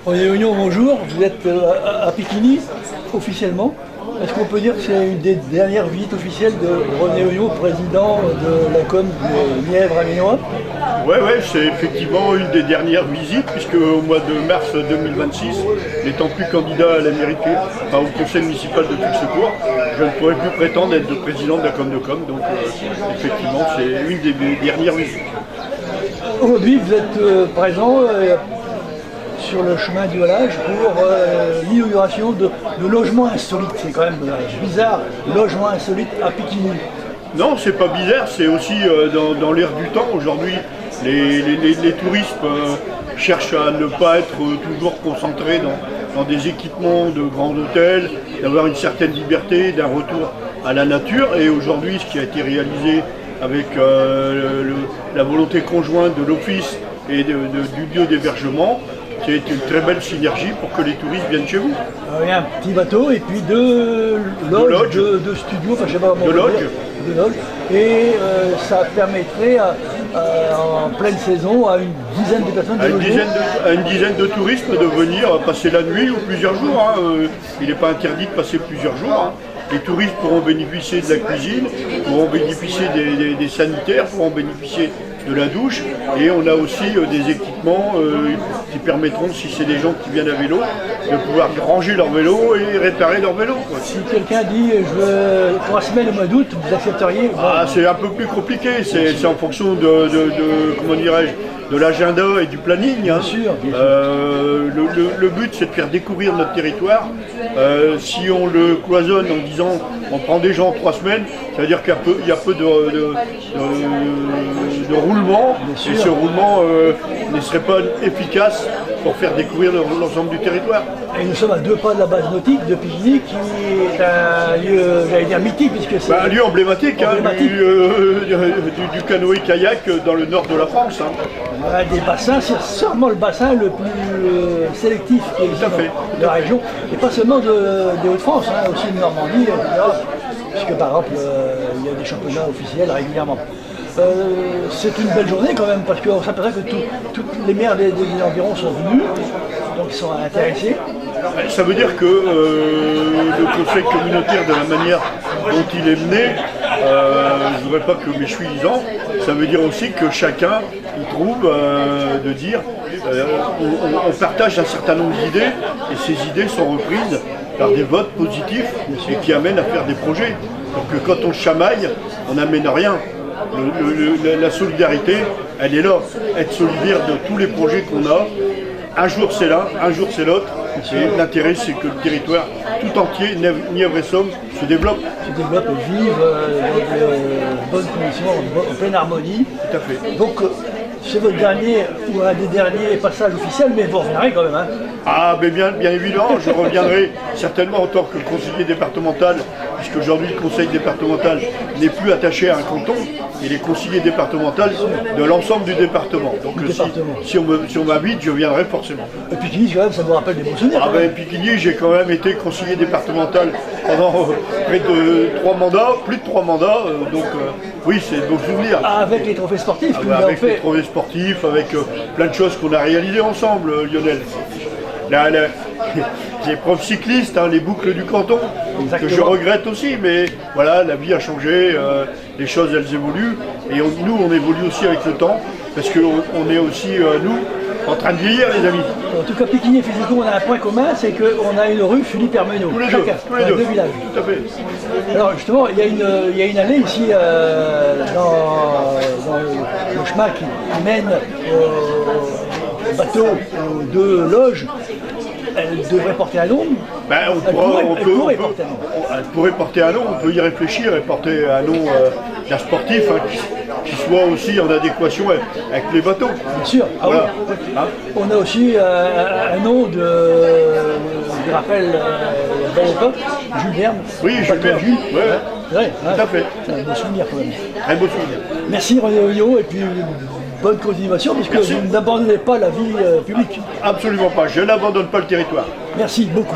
René Oignon, bonjour. Vous êtes à Piquigny, officiellement. Est-ce qu'on peut dire que c'est une des dernières visites officielles de René Oignon, président de la com du Nièvre Amiénois? Oui, c'est effectivement une des dernières visites, puisque au mois de mars 2026, n'étant plus candidat à la mairie au conseil municipal de Pulsecourt, je ne pourrais plus prétendre être le président de la com de com, donc effectivement c'est une des dernières visites. Aujourd'hui, vous êtes présent sur le chemin du village pour l'inauguration de logements insolites. C'est quand même bizarre, logement insolite à Piquigny. Non, c'est pas bizarre, c'est aussi dans l'air du temps. Aujourd'hui, les touristes cherchent à ne pas être toujours concentrés dans des équipements de grands hôtels, d'avoir une certaine liberté, d'un retour à la nature. Et aujourd'hui, ce qui a été réalisé avec la volonté conjointe de l'office et du lieu d'hébergement, c'est une très belle synergie pour que les touristes viennent chez vous. Il y a un petit bateau et puis deux loges, deux studios, enfin je sais pas comment deux loges. Et ça permettrait en pleine saison à une dizaine de personnes à une dizaine de touristes de venir passer la nuit ou plusieurs jours. Il n'est pas interdit de passer plusieurs jours. Les touristes pourront bénéficier de la cuisine, pourront bénéficier des sanitaires, pourront bénéficier de la douche, et on a aussi des équipements qui permettront, si c'est des gens qui viennent à vélo, de pouvoir ranger leur vélo et réparer leur vélo. Si quelqu'un dit je veux 3 semaines au mois d'août, vous accepteriez? C'est un peu plus compliqué, c'est en fonction comment dirais-je, de l'agenda et du planning. Bien sûr. Le but, c'est de faire découvrir notre territoire. Si on le cloisonne en disant on prend des gens 3 semaines, ça veut dire qu'il y a peu de roulement, et ce roulement ne serait pas efficace pour faire découvrir l'ensemble du territoire. Et nous sommes à 2 pas de la base nautique de Piquigny, qui est un lieu, j'allais dire mythique, puisque c'est un lieu emblématique. Du canoë-kayak dans le nord de la France. On a des bassins, c'est sûrement le bassin le plus sélectif qui existe dans la région, et pas seulement des Hauts-de-France, aussi de Normandie, etc. Puisque par exemple, il y a des championnats officiels régulièrement. C'est une belle journée quand même, parce qu'on s'aperçoit que tous les maires des environs sont venus, donc ils sont intéressés. Ça veut dire que le conseil communautaire, de la manière dont il est mené, je ne voudrais pas que mes suis disant, ça veut dire aussi que chacun y trouve de dire on partage un certain nombre d'idées, et ces idées sont reprises par des votes positifs et qui amènent à faire des projets. Donc quand on chamaille, on n'amène rien. La solidarité, elle est là. Être solidaire de tous les projets qu'on a. Un jour c'est l'un, un jour c'est l'autre. Et l'intérêt, c'est que le territoire tout entier, Nièvre et Somme, se développe. Se développe et vive dans de bonnes conditions, en pleine harmonie. Tout à fait. Donc c'est votre dernier ou un des derniers passages officiels, mais vous reviendrez quand même. Mais bien évidemment, je reviendrai certainement en tant que conseiller départemental, puisqu'aujourd'hui le conseil départemental n'est plus attaché à un canton, il est conseiller départemental de l'ensemble du département. Donc si on m'invite, je viendrai forcément. Et Piquigny, quand même, ça vous rappelle des bons souvenirs. Piquigny, j'ai quand même été conseiller départemental pendant près de 3 mandats, plus de 3 mandats, donc oui, c'est de bons souvenirs. Avec les trophées sportifs que vous avez fait. Les trophées sportifs, avec plein de choses qu'on a réalisées ensemble, Lionel. Les profs cyclistes, les boucles du canton, que je regrette aussi, mais voilà, la vie a changé, les choses elles évoluent, et nous on évolue aussi avec le temps, parce qu'on est aussi, nous, en train de vieillir, les amis. En tout cas, Piquigny et Physico, on a un point commun, c'est qu'on a une rue Philippe Hermenot. Tous les deux villages. Tout à fait. Alors justement, il y a une allée ici dans le chemin qui mène au bateau, aux 2 loges. Elle devrait porter un nom. Elle pourrait porter un nom, on peut y réfléchir et porter un nom d'un sportif qui soit aussi en adéquation avec les bateaux. Bien sûr. Voilà. On a aussi un nom de rappel de l'époque, Jules Verne. Oui, Jules Verne. Tout à fait. C'est un beau souvenir quand même. Un beau souvenir. Merci René Oignon, et puis bonne continuation, puisque vous n'abandonnez pas la vie publique. Absolument pas, je n'abandonne pas le territoire. Merci beaucoup.